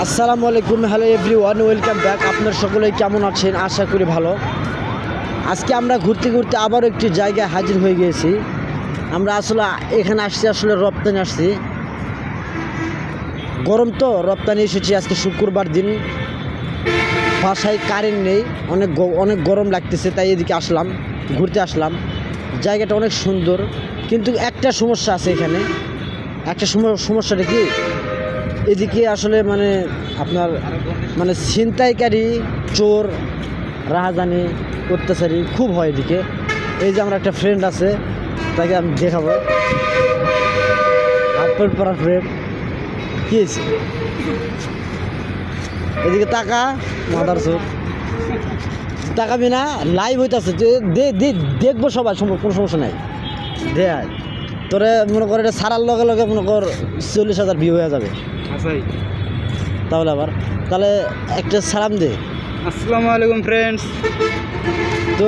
আসসালামু আলাইকুম, hello everyone, welcome back. আপনার সকলেই কেমন আছেন? আশা করি ভালো। আজকে আমরা ঘুরতে ঘুরতে আবারও একটি জায়গায় হাজির হয়ে গিয়েছি। আমরা আসলে এখানে আসলে রপ্তানি আসছি। গরম তো, রপ্তানি এসেছি আজকে শুক্রবার দিন। বাসায় কারেন্ট নেই, অনেক গরম লাগতেছে, তাই এদিকে আসলাম, ঘুরতে আসলাম। জায়গাটা অনেক সুন্দর, কিন্তু একটা সমস্যা আছে এখানে। সমস্যাটা কি, এদিকে আসলে আপনার ছিনতাইকারী, চোর, রাহাজানি, অত্যাচারী খুব হয় এদিকে। এই যে আমার একটা ফ্রেন্ড আছে, তাকে আমি দেখাবো। হাফ প্যান্ট পরা ফ্রেন্ড, কী হয়েছে? এদিকে তাকা, মাদার চোর, তাকাবি না? লাইভ হইতেছে, দেখবো সবাই, কোনো সমস্যা নাই। দেখ তোরে মনে কর, এটা সারার লগে লগে মনে কর 40,000 ভিউ হয়ে যাবে। তাহলে একটা সালাম দে। আসসালামু আলাইকুম ফ্রেন্ডস। তো